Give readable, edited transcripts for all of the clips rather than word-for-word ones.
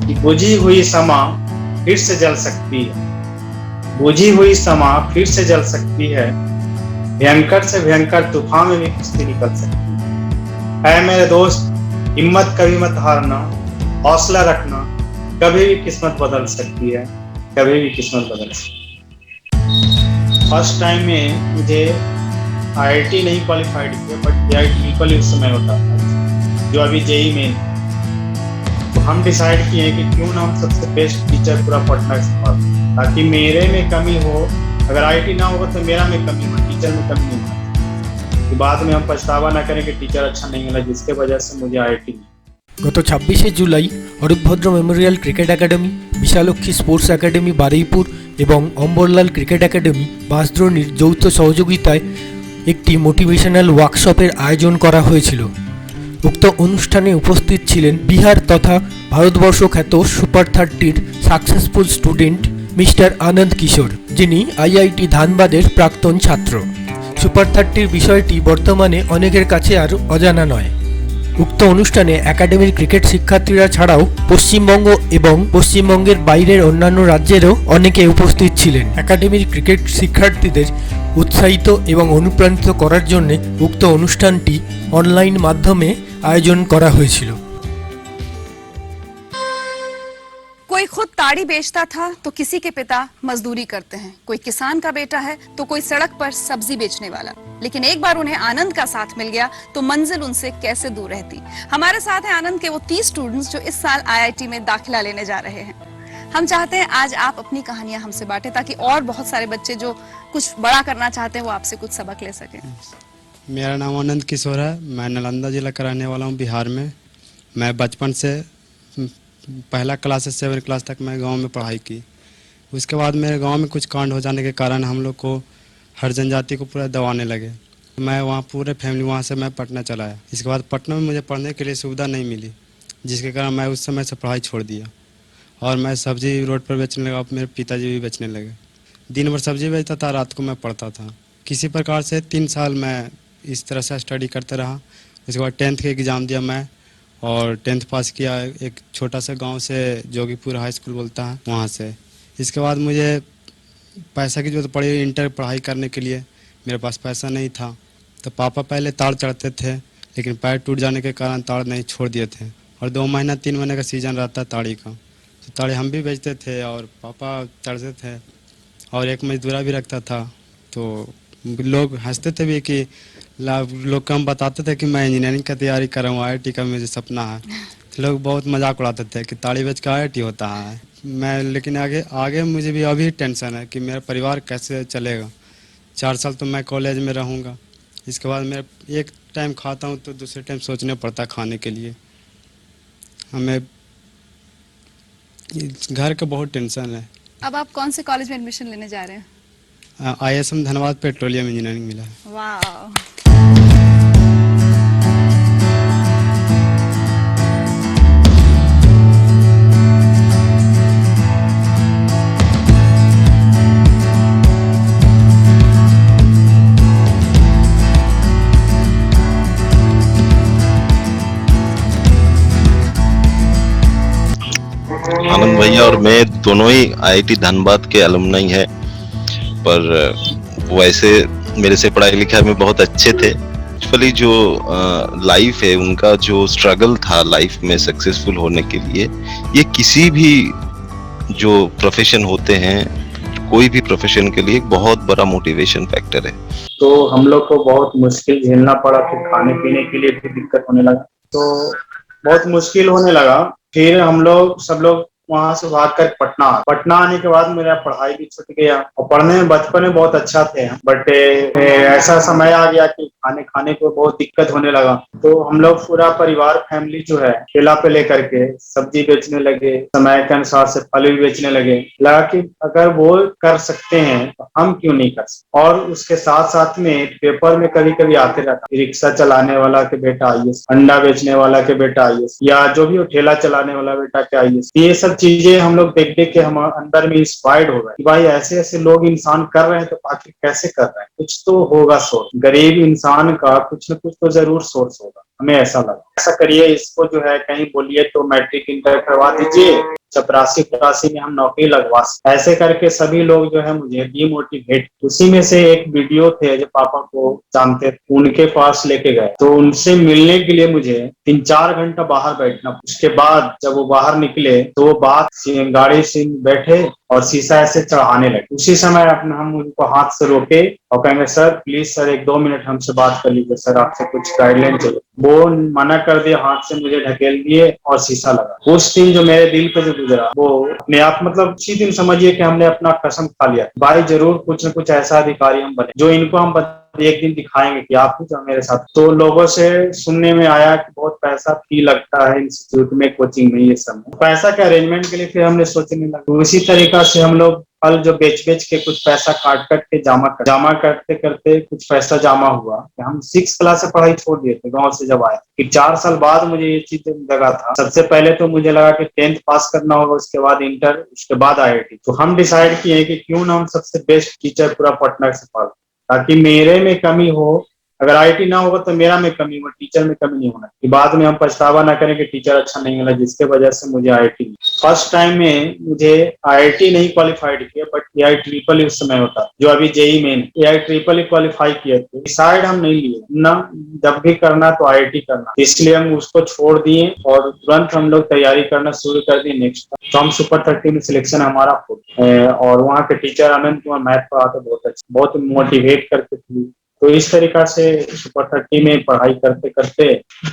कि बुझी हुई समा फिर से जल सकती है, बुझी हुई समा फिर से जल सकती है, भयंकर से भयंकर तूफान में भी किश्ती निकल सकती है मेरे दोस्त, हिम्मत कभी मत हारना, हौसला रखना, कभी भी किस्मत बदल सकती है, कभी भी किस्मत बदल सकती है। फर्स्ट टाइम में मुझे IIT नहीं क्वालिफाइड किया, बट AIT इक्वली उस समय होता था जो अभी JEE मेन। तो हम डिसाइड किए कि क्यों ना हम सबसे बेस्ट टीचर पूरा पटना से पास, ताकि मेरे में कमी हो, अगर IIT ना होगा तो मेरा में कमी हो, टीचर में कमी नहीं हो, कि बाद में हम पछतावा ना करें कि टीचर अच्छा नहीं मिला, जिसके वजह से मुझे IIT। গত ২৬শে জুলাই Arup Bhadra memorial cricket academy, Bishalakshi sports academy Baruipur এবং অম্বরলাল ক্রিকেট একাডেমি বাঁশদ্রোণীর যৌথ সহযোগিতায় একটি মোটিভেশনাল ওয়ার্কশপের আয়োজন করা হয়েছিল। উক্ত অনুষ্ঠানে উপস্থিত ছিলেন বিহার তথা ভারতবর্ষ খ্যাত সুপার 30-র সাকসেসফুল স্টুডেন্ট মিস্টার আনন্দ কিশোর, যিনি IIT ধানবাদের প্রাক্তন ছাত্র। সুপার 30-র বিষয়টি বর্তমানে অনেকের কাছে আর অজানা নয়। উক্ত অনুষ্ঠানে একাডেমির ক্রিকেট শিক্ষার্থীরা ছাড়াও পশ্চিমবঙ্গ এবং পশ্চিমবঙ্গের বাইরের অন্যান্য রাজ্যেরও অনেকে উপস্থিত ছিলেন। একাডেমির ক্রিকেট শিক্ষার্থীদের উৎসাহিত এবং অনুপ্রাণিত করার জন্য উক্ত অনুষ্ঠানটি অনলাইন মাধ্যমে আয়োজন করা হয়েছিল। कोई खुद ताड़ी बेचता था तो किसी के पिता मजदूरी करते हैं, कोई किसान का बेटा है तो कोई सड़क पर सब्जी बेचने वाला। लेकिन एक बार उन्हें आनंद का साथ मिल गया तो मंजिल उनसे कैसे दूर रहती। हमारे साथ हैं आनंद के वो 30 स्टूडेंट्स जो इस साल IIT में दाखिला लेने जा रहे हैं। हम चाहते हैं आज आप अपनी कहानियां हमसे बांटें, ताकि और बहुत सारे बच्चे जो कुछ बड़ा करना चाहते हैं वो आपसे कुछ सबक ले सकें। मेरा नाम आनंद किशोर है, मैं नालंदा जिला का रहने वाला हूँ, बिहार में। मैं बचपन से पहला क्लास से 7 क्लास तक मैं गांव में पढ़ाई की। उसके बाद मेरे गांव में कुछ कांड हो जाने के कारण हम लोग को हर जनजाति को पूरा दबाने लगे। मैं वहाँ पूरे फैमिली वहाँ से मैं पटना चला आया। इसके बाद पटना में मुझे पढ़ने के लिए सुविधा नहीं मिली, जिसके कारण मैं उस समय से पढ़ाई छोड़ दिया और मैं सब्जी रोड पर बेचने लगा। मेरे पिताजी भी बेचने लगे। दिन भर सब्जी बेचता था, रात को मैं पढ़ता था। किसी प्रकार से 3 साल मैं इस तरह से स्टडी करते रहा। उसके बाद 10th के एग्ज़ाम दिया मैं और 10th पास किया एक छोटा सा गांव से, जोगीपुर हाई स्कूल बोलता है, वहाँ से। इसके बाद मुझे पैसा की जरूरत पड़ी इंटर पढ़ाई करने के लिए। मेरे पास पैसा नहीं था तो पापा पहले ताड़ चढ़ते थे, लेकिन पैर टूट जाने के कारण ताड़ नहीं छोड़ दिए थे। और 2 महीना 3 महीने का सीजन रहता है ताड़ी का, तो ताड़ी हम भी बेचते थे और पापा चढ़ते थे। और एक मजदूरा भी रखता था, तो लोग हंसते थे भी कि लोग कम बताते थे कि मैं इंजीनियरिंग का तैयारी कर रहा हूँ, IIT का मुझे सपना है। तो लोग बहुत मजाक उड़ाते थे कि ताड़ी बेच का IIT होता है। मैं लेकिन आगे मुझे भी अभी टेंशन है कि मेरा परिवार कैसे चलेगा। 4 साल तो मैं कॉलेज में रहूँगा, इसके बाद मैं एक टाइम खाता हूँ तो दूसरे टाइम सोचना पड़ता खाने के लिए। हमें घर का बहुत टेंशन है। अब आप कौन से कॉलेज में एडमिशन लेने जा रहे हैं? ISM धनबाद पेट्रोलियम इंजीनियरिंग मिला है। वाह। आनंद भैया और मैं दोनों ही IIT धनबाद के अलुमनाई हैं, पर वो ऐसे मेरे से पढ़ाई लिखाई में बहुत अच्छे थे। एक्चुअली जो लाइफ है उनका, जो स्ट्रगल था लाइफ में सक्सेसफुल होने के लिए, ये किसी भी जो प्रोफेशन होते हैं, कोई भी प्रोफेशन के लिए एक बहुत बड़ा मोटिवेशन फैक्टर है। तो हम लोग को बहुत मुश्किल झेलना पड़ा, फिर खाने पीने के लिए भी दिक्कत होने लगा, तो बहुत मुश्किल होने लगा। फिर हम लोग सब लोग वहां से भागकर पटना आने के बाद मेरा पढ़ाई भी छूट गया। और पढ़ने में बचपन में बहुत अच्छा थे, बट ऐसा समय आ गया कि खाने को बहुत दिक्कत होने लगा। तो हम लोग पूरा परिवार फैमिली जो है ठेला पे लेकर के सब्जी बेचने लगे, समय के अनुसार से फल भी बेचने लगे। लगा कि अगर वो कर सकते हैं तो हम क्यों नहीं कर सकते। और उसके साथ साथ में पेपर में कभी कभी आते रहता, रिक्शा चलाने वाला के बेटा IAS, अंडा बेचने वाला के बेटा IAS, या जो भी ठेला चलाने वाला बेटा के IAS। ये सब चीजें हम लोग देख देख के हम अंदर में इंस्पायर्ड हो गए कि भाई ऐसे ऐसे लोग इंसान कर रहे हैं तो आखिर कैसे कर रहे हैं, कुछ तो होगा सोर्स। गरीब इंसान का कुछ न कुछ तो जरूर सोर्स होगा। हमें ऐसा लगा। ऐसा करिए, इसको जो है कहीं बोलिए तो मैट्रिक इंटर करवा दीजिए, चपरासी चपरासी में हम नौकरी लगवा सकते। ऐसे करके सभी लोग जो है मुझे डीमोटिवेट। उसी में से एक वीडियो थे जो पापा को जानते थे, उनके पास लेके गए, तो उनसे मिलने के लिए मुझे 3-4 घंटा बाहर बैठना। उसके बाद जब वो बाहर निकले तो वो बात गाड़ी से बैठे और शीशा ऐसे चढ़ाने लगे। उसी समय अपने हम उनको हाथ से रोके और कहेंगे सर प्लीज सर 1-2 मिनट हमसे बात कर लीजिए, सर आपसे कुछ गाइडलाइन चाहिए। वो मना कर दिए, हाथ से मुझे ढकेल दिए और शीशा लगा। उस दिन जो मेरे दिल पे जो गुजरा वो अपने आप, मतलब उसी दिन समझिए कि हमने अपना कसम खा लिया, भाई जरूर कुछ न कुछ ऐसा अधिकारी हम बने जो इनको हम एक दिन दिखाएंगे कि आप ही जो मेरे साथ। तो लोगों से सुनने में आया कि बहुत पैसा फी लगता है इंस्टीट्यूट में, कोचिंग में, ये सब पैसा के अरेंजमेंट के लिए फिर हमने सोचने लगा। तो इसी तरीका से हम लोग फल जो बेच बेच के कुछ पैसा काट काट के जमा करते करते कुछ पैसा जमा हुआ। हम 6 क्लास से पढ़ाई छोड़ दिए थे गाँव से जब आए। फिर 4 साल बाद मुझे ये चीज लगा था। सबसे पहले तो मुझे लगा कि 10th पास करना होगा, उसके बाद इंटर, उसके बाद IIT। तो हम डिसाइड किए कि क्यों ना हम सबसे बेस्ट टीचर पूरा पटना से पाल, ताकि मेरे में कमी हो। अगर IIT ना होगा तो मेरा में कमी हो, टीचर में कमी नहीं होना कि बाद में हम पछतावा ना करें कि टीचर अच्छा नहीं मिला, जिसके वजह से मुझे IIT फर्स्ट टाइम में मुझे IIT नहीं क्वालिफाइड किया, बट AI ट्रिपल उस समय होता जो अभी JEE main AI triple qualify किए थे। डिसाइड हम नहीं लिए ना, जब भी करना तो IIT करना, इसलिए हम उसको छोड़ दिए और तुरंत हम लोग तैयारी करना शुरू कर दिए नेक्स्ट। तो हम सुपर 30 में सिलेक्शन हमारा और वहाँ के टीचर अनंत कुमार मैथ पढ़ाते बहुत अच्छा, बहुत मोटिवेट करते थे। तो इस तरीका से सुपर 30 में पढ़ाई करते करते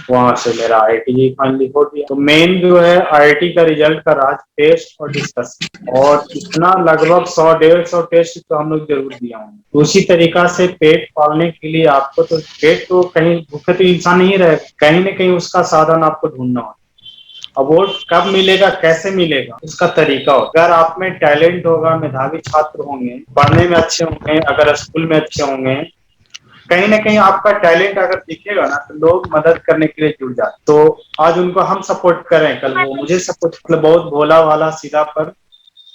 वहां से मेरा IIT फाइनली हो गया। तो मेन जो है IIT का रिजल्ट का राज टेस्ट और डिस्कशन, और इतना लगभग 100-150 टेस्ट तो हम लोग जरूर दिया होंगे। तो उसी तरीका से पेट पालने के लिए आपको तो पेट तो कहीं भूखे तो इंसान नहीं रहे, कहीं ना कहीं उसका साधन आपको ढूंढना होगा। अब वो कब मिलेगा, कैसे मिलेगा, उसका तरीका होगा। अगर आप में टैलेंट होगा, मेधावी छात्र होंगे, पढ़ने में अच्छे होंगे, अगर स्कूल में अच्छे होंगे, कहीं ना कहीं आपका टैलेंट अगर दिखेगा ना तो लोग मदद करने के लिए जुड़ जाते। तो आज उनको हम सपोर्ट करें, कल वो मुझे सपोर्ट, मतलब बहुत भोला वाला सीधा, पर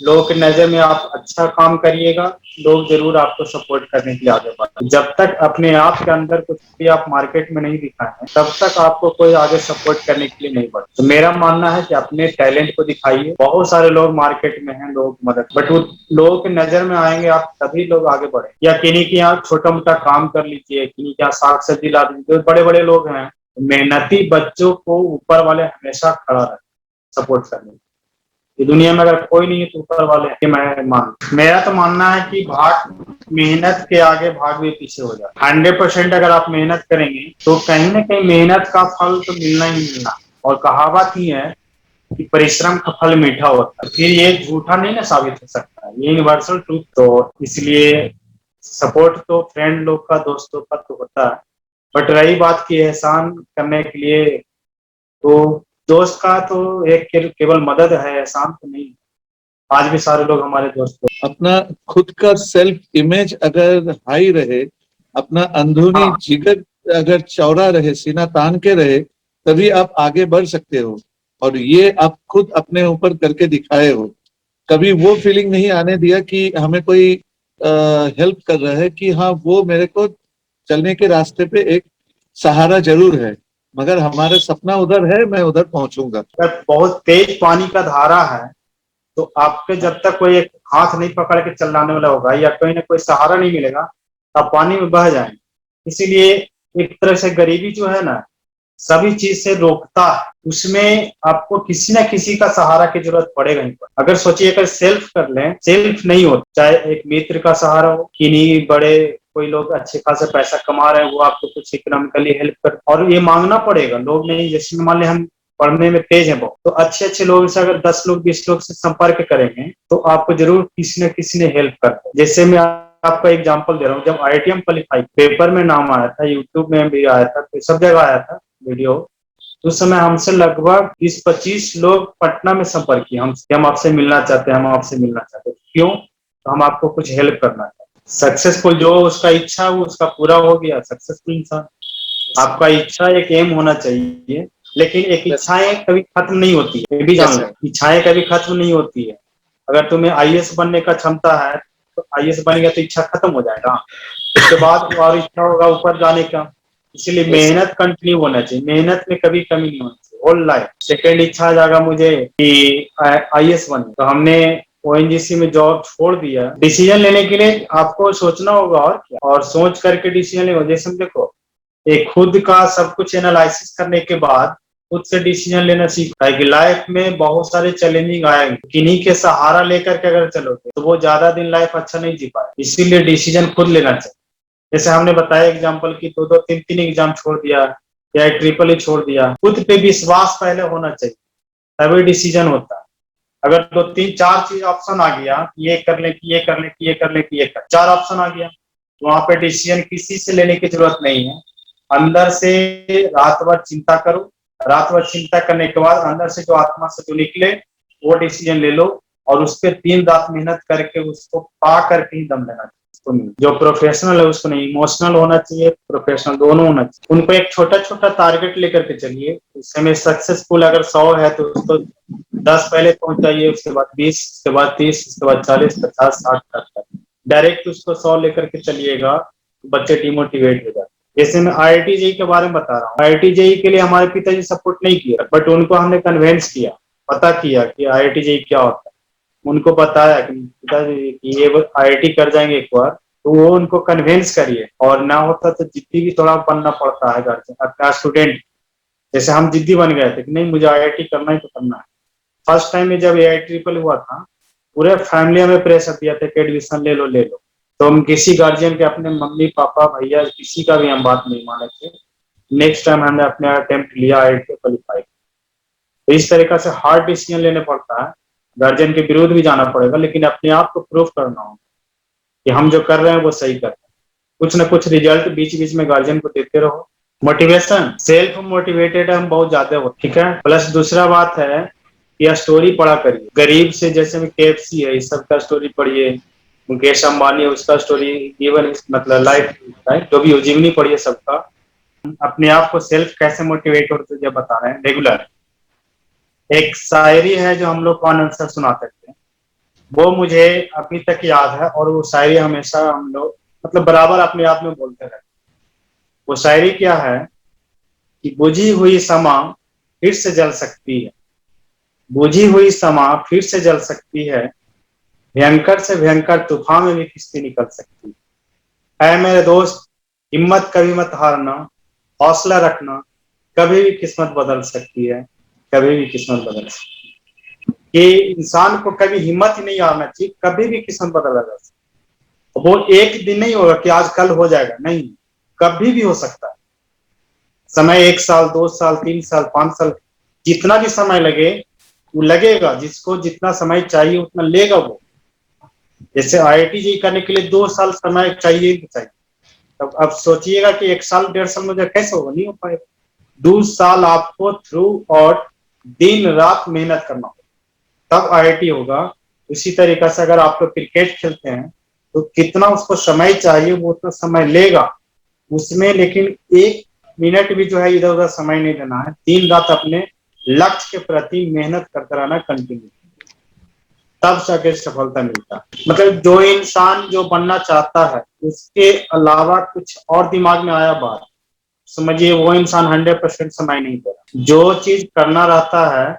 लोगों की नजर में आप अच्छा काम करिएगा, लोग जरूर आपको सपोर्ट करने के लिए आगे बढ़े। जब तक अपने आप के अंदर कुछ भी आप मार्केट में नहीं दिखाए हैं, तब तक आपको कोई आगे सपोर्ट करने के लिए नहीं बढ़े। तो मेरा मानना है कि अपने टैलेंट को दिखाइए। बहुत सारे लोग मार्केट में हैं, लोग मदद, बट वो लोगों की नजर में आएंगे आप तभी लोग आगे बढ़े। या किन्हीं के यहाँ छोटा मोटा काम कर लीजिए, किन्हीं के यहाँ साग सब्जी ला दीजिए, जो बड़े बड़े लोग हैं, मेहनती बच्चों को ऊपर वाले हमेशा खड़ा रहे सपोर्ट करने। ये दुनिया में अगर कोई नहीं है तो ऊपर वाले हैं, मैं मान, मेरा तो मानना है कि भाग मेहनत के आगे भाग भी पीछे हो जाए। 100% अगर आप मेहनत करेंगे तो कहीं ना कहीं मेहनत का फल तो मिलना ही मिलना। और कहावत ही है कि परिश्रम का फल मीठा होता है, फिर ये झूठा नहीं ना साबित हो सकता है, ये यूनिवर्सल ट्रूथ। तो इसलिए सपोर्ट तो फ्रेंड लोग का, दोस्तों का तो होता है, बट रही बात की एहसान करने के लिए, तो दोस्त का तो एक केवल मदद है, एहसान तो नहीं। आज भी सारे लोग हमारे दोस्त हैं। अपना खुद का सेल्फ इमेज अगर हाई रहे, अपना अंदरूनी हाँ। जिगर अगर चौड़ा रहे, सीना तान के रहे, तभी आप आगे बढ़ सकते हो। और ये आप खुद अपने ऊपर करके दिखाए हो। कभी वो फीलिंग नहीं आने दिया कि हमें कोई हेल्प कर रहा है, कि हाँ वो मेरे को चलने के रास्ते पे एक सहारा जरूर है, मगर हमारा सपना उधर है, मैं उधर पहुंचूंगा। अगर बहुत तेज पानी का धारा है तो आपके जब तक कोई एक हाथ नहीं पकड़ के चलाने वाला होगा या कोई ना कोई सहारा नहीं मिलेगा, आप पानी में बह जाएंगे। इसीलिए एक तरह से गरीबी जो है ना, सभी चीज से रोकता है, उसमें आपको किसी ना किसी का सहारा की जरूरत पड़ेगा ही पड़ेगा। अगर सोचिए, अगर सेल्फ कर लें, सेल्फ नहीं हो, चाहे एक मित्र का सहारा हो, किन्हीं बड़े कोई लोग अच्छे खासा पैसा कमा रहे हैं, वो आपको कुछ इकोनॉमिकली हेल्प कर, और ये मांगना पड़ेगा। लोग नहीं, जैसे मान लें हम पढ़ने में तेज है बहुत, तो अच्छे अच्छे लोगों से अगर 10 लोग 20 लोग से संपर्क करेंगे तो आपको जरूर किसी न किसी ने हेल्प करता है। जैसे मैं आपका एग्जांपल दे रहा हूँ, जब IIT हम क्वालिफाई, पेपर में नाम आया था, यूट्यूब में भी आया था, तो सब जगह आया था वीडियो। तो उस समय हमसे लगभग 20-25 लोग पटना में संपर्क किए, हम आपसे मिलना चाहते हैं, हम आपसे मिलना चाहते हैं। क्यों? तो हम आपको कुछ हेल्प करना चाहते हैं। सक्सेसफुल जो उसका इच्छा है वो उसका पूरा हो गया, सक्सेसफुल इंसान। आपका इच्छा एक एम होना चाहिए, लेकिन एक इच्छाएं कभी खत्म नहीं होती है, ये भी जान लो, इच्छाएं कभी खत्म नहीं होती है। अगर तुम्हें IAS बनने का क्षमता है तो IAS बनेगा तो इच्छा खत्म हो जाएगा, उसके बाद और इच्छा होगा ऊपर जाने का, इसलिए मेहनत कंटिन्यू होना चाहिए, मेहनत में कभी कमी नहीं होनी चाहिए होल लाइफ। सेकेंड इच्छा जागा मुझे कि IAS बने, तो हमने ONGC में जॉब छोड़ दिया। डिसीजन लेने के लिए आपको सोचना होगा और क्या, और सोच करके डिसीजन लेगा। जैसे देखो, एक खुद का सब कुछ एनालिसिस करने के बाद खुद से डिसीजन लेना सीखता है कि लाइफ में बहुत सारे चैलेंजिंग आएंगे, किन्हीं के सहारा लेकर के अगर चलोगे तो वो ज्यादा दिन लाइफ अच्छा नहीं जी पाए, इसीलिए डिसीजन खुद लेना चाहिए। जैसे हमने बताया एग्जाम्पल की 2-2, 3-3 एग्जाम छोड़ दिया या ट्रिपल ही छोड़ दिया, खुद पे विश्वास पहले होना चाहिए, तभी डिसीजन होता है। अगर 2-3-4 चीज ऑप्शन आ गया, ये कर ले, ये कर ले, ये कर ले, ये कर, 4 ऑप्शन आ गया, तो वहां पे डिसीजन किसी से लेने की जरूरत नहीं है। अंदर से रात भर चिंता करो, रात भर चिंता करने के बाद अंदर से जो आत्मा से जो निकले वो डिसीजन ले लो, और उस पर 3 रात मेहनत करके उसको पा करके ही दम लेना चाहिए। उसको नहीं, जो प्रोफेशनल है उसको नहीं, इमोशनल होना चाहिए, प्रोफेशनल दोनों होना चाहिए। उनको एक छोटा छोटा टारगेट लेकर के चलिए। उस समय सक्सेसफुल अगर 100 है तो उसको 10 पहले पहुंच जाइए, उसके बाद 20, उसके बाद 30, उसके बाद 40, 50, 60 तक। डायरेक्ट उसको 100 लेकर के चलिएगा तो बच्चे डिमोटिवेट हो जाते। जैसे मैं IIT JEE के बारे में बता रहा हूँ, IIT JEE के लिए हमारे पिताजी सपोर्ट नहीं किया, बट उनको हमने कन्वेंस किया, पता किया कि IIT JEE क्या होता है। उनको बताया कि पिताजी कि ये IIT कर जाएंगे एक बार, तो वो उनको कन्वेंस करिए। और ना होता तो जिद्दी भी थोड़ा बनना पड़ता है घर से, अपना स्टूडेंट जैसे हम जिद्दी बन गए थे कि नहीं मुझे IIT करना ही तो करना है। फर्स्ट टाइम में जब AIT ट्रिपल हुआ था, पूरे फैमिली में प्रेशर दिया था कि एडमिशन ले लो ले लो, तो हम किसी गार्जियन के, अपने मम्मी पापा भैया किसी का भी हम बात नहीं माने थे। नेक्स्ट टाइम हमने अपने अटेम्प्ट लिया, IIT क्वालिफाई। तो इस तरीके से हार्ड डिसीजन लेने पड़ता है, गार्जियन के विरुद्ध भी जाना पड़ेगा, लेकिन अपने आप को प्रूव करना होगा कि हम जो कर रहे हैं वो सही कर रहे हैं। कुछ ना कुछ रिजल्ट बीच बीच में गार्जियन को देते रहो। मोटिवेशन, सेल्फ मोटिवेटेड हम बहुत ज्यादा हो, ठीक है। प्लस दूसरा बात है कि स्टोरी पढ़ा करिए, गरीब से, जैसे में KFC है, इस सब का स्टोरी पढ़िए, मुकेश अंबानी है उसका स्टोरी, जीवन मतलब लाइफ, जो भी जीवनी पढ़िए सबका। अपने आप को सेल्फ कैसे मोटिवेट होते जब बता रहे हैं रेगुलर। एक शायरी है जो हम लोग कौन आंसर सुना सकते हैं, वो मुझे अभी तक याद है, और वो शायरी हमेशा हम लोग मतलब बराबर अपने आप में बोलते रहते। वो शायरी क्या है कि बुझी हुई समा फिर से जल सकती है, बुझी हुई समा फिर से जल सकती है, भयंकर से भयंकर तूफान में भी किश्ती निकल सकती है मेरे दोस्त, हिम्मत कभी मत हारना, हौसला रखना, कभी भी किस्मत बदल सकती है, कभी भी किस्मत बदल सकती है। कि इंसान को कभी हिम्मत ही नहीं हारना चाहिए, कभी भी किस्मत बदल सकती है। वो एक दिन नहीं होगा कि आज कल हो जाएगा, नहीं, कभी भी हो सकता है। समय 1 साल, 2 साल, 3 साल, 5 साल, जितना भी समय लगे वो लगेगा, जिसको जितना समय चाहिए उतना लेगा वो। जैसे IIT JEE करने के लिए 2 साल समय चाहिए ही चाहिए, तब अब सोचिएगा कि 1 साल 1.5 साल में कैसे होगा, नहीं हो पाएगा। 2 साल आपको थ्रू और दिन रात मेहनत करना होगा, तब IIT होगा। उसी तरीके से अगर आप लोग क्रिकेट खेलते हैं तो कितना उसको समय चाहिए वो उतना समय लेगा उसमें, लेकिन 1 मिनट भी जो है इधर उधर समय नहीं देना है। दिन रात अपने लक्ष्य के प्रति मेहनत करते रहना कंटिन्यू, तब जाके सफलता मिलता है। मतलब जो इंसान जो बनना चाहता है उसके अलावा कुछ और दिमाग में आया बात, समझिए वो इंसान 100% समय नहीं दे रहा। जो चीज करना रहता है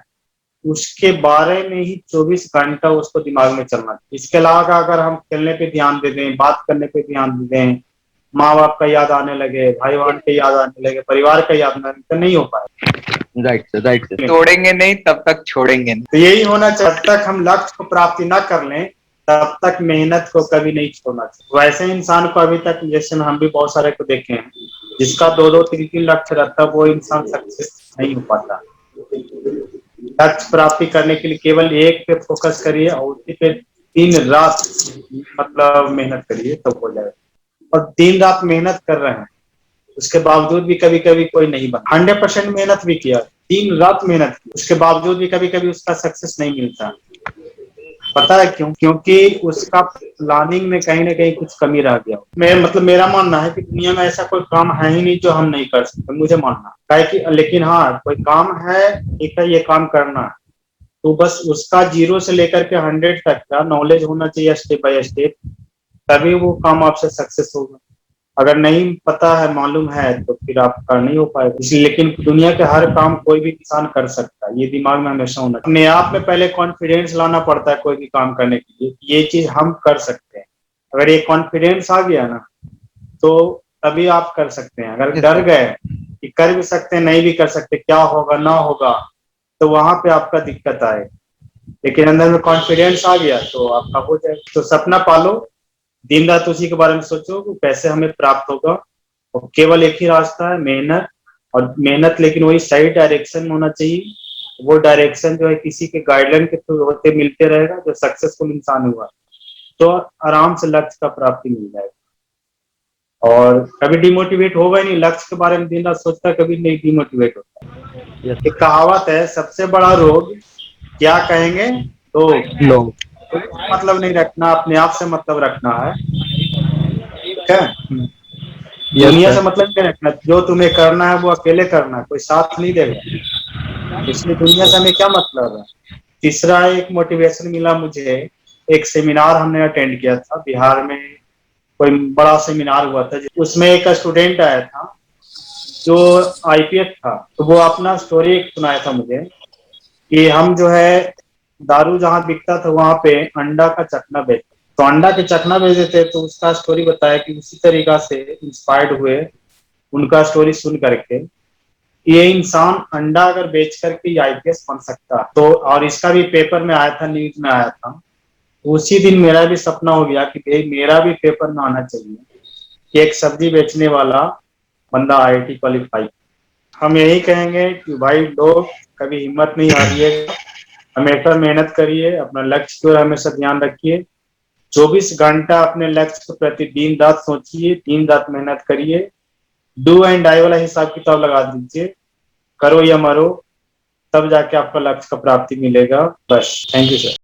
उसके बारे में ही 24 घंटा उसको दिमाग में चलना चाहिए। इसके अलावा अगर हम खेलने पे ध्यान दे दें, बात करने पे ध्यान दे दें, माँ बाप का याद आने लगे, भाई बहन के याद आने लगे, परिवार का याद आने लगे, तो नहीं हो पाएगा। राइट सर, तोड़ेंगे नहीं तब तक छोड़ेंगे नहीं। तो यही होना चाहिए, जब तक हम लक्ष्य को प्राप्ति ना कर लें तब तक मेहनत को कभी नहीं छोड़ना चाहिए। वैसे इंसान को अभी तक, जैसे हम भी बहुत सारे को देखे हैं, जिसका 2-2, 3-3 लक्ष्य रहता है, वो इंसान सक्सेस नहीं हो पाता। लक्ष्य प्राप्ति करने के लिए केवल एक पे फोकस करिए और उसी पे दिन रात मतलब मेहनत करिए, तब हो जाएगा। और दिन रात मेहनत कर रहे हैं उसके बावजूद भी कभी कभी कोई नहीं बना, 100% मेहनत भी किया, दिन रात मेहनत की, उसके बावजूद भी कभी कभी उसका सक्सेस नहीं मिलता। पता है क्यों? क्योंकि उसका प्लानिंग में कहीं ना कहीं कुछ कमी रह गया। मेरा मानना है कि दुनिया में ऐसा कोई काम है ही नहीं जो हम नहीं कर सकते, मुझे मानना है कि, लेकिन हाँ कोई काम है, एक है ये काम करना है, तो बस उसका 0 से लेकर के 100 तक का नॉलेज होना चाहिए स्टेप बाय स्टेप, तभी वो काम आपसे सक्सेस होगा। अगर नहीं पता है, मालूम है, तो फिर आपका नहीं हो पाएगा। इसलिए लेकिन दुनिया के हर काम कोई भी किसान कर सकता है, ये दिमाग में हमेशा होना चाहिए। अपने आप में पहले कॉन्फिडेंस लाना पड़ता है कोई भी काम करने के लिए, ये चीज हम कर सकते हैं। अगर ये कॉन्फिडेंस आ गया ना, तो तभी आप कर सकते हैं। अगर डर गए कि कर भी सकते हैं, नहीं भी कर सकते, क्या होगा ना होगा, तो वहां पे आपका दिक्कत आए। लेकिन अंदर में कॉन्फिडेंस आ गया तो आपका हो जाए। तो सपना पालो, दिन रात उसी के बारे में सोचो कि कैसे हमें प्राप्त होगा, और केवल एक ही रास्ता है, मेहनत। और मेहनत लेकिन वही सही डायरेक्शन में होना चाहिए। वो डायरेक्शन जो है किसी के गाइडलाइन के थ्रू होते मिलते रहेगा, जो सक्सेसफुल इंसान हुआ तो आराम से लक्ष्य का प्राप्ति मिल जाएगा। और कभी डिमोटिवेट होगा ही नहीं, लक्ष्य के बारे में दिन रात सोचता, कभी नहीं डिमोटिवेट होता। एक कहावत है, सबसे बड़ा रोग क्या कहेंगे लोग। मतलब नहीं रखना, अपने आप से मतलब रखना है, ठीक है। दुनिया से मतलब नहीं रखना, जो तुम्हें करना है वो अकेले करना है, कोई साथ नहीं देगा। इसलिए दुनिया से हमें क्या मतलब है। तीसरा एक मोटिवेशन मिला मुझे, एक सेमिनार हमने अटेंड किया था बिहार में, कोई बड़ा सेमिनार हुआ था, उसमें एक स्टूडेंट आया था जो आईपीएस था। तो वो अपना स्टोरी एक सुनाया था मुझे कि हम जो है दारू जहाँ बिकता था वहां पे अंडा का चखना बेचते, तो अंडा के चखना बेच देते। तो उसका स्टोरी बताया कि उसी तरीका से इंस्पायर्ड हुए उनका स्टोरी सुन करके, ये इंसान अंडा अगर बेच करके आईपीएस बन सकता तो, और इसका भी पेपर में आया था, न्यूज में आया था। उसी दिन मेरा भी सपना हो गया कि भाई मेरा भी पेपर में आना चाहिए कि एक सब्जी बेचने वाला बंदा आईआईटी क्वालिफाई। हम यही कहेंगे कि भाई लोग कभी हिम्मत नहीं हारिएगा, हमेशा मेहनत करिए, अपना लक्ष्य की ओर हमेशा ध्यान रखिए। 24 घंटा अपने लक्ष्य को प्रति दिन रात सोचिए, दिन रात मेहनत करिए, डू एंड डाई वाला हिसाब किताब लगा दीजिए, करो या मरो, तब जाके आपका लक्ष्य का प्राप्ति मिलेगा। बस, थैंक यू सर।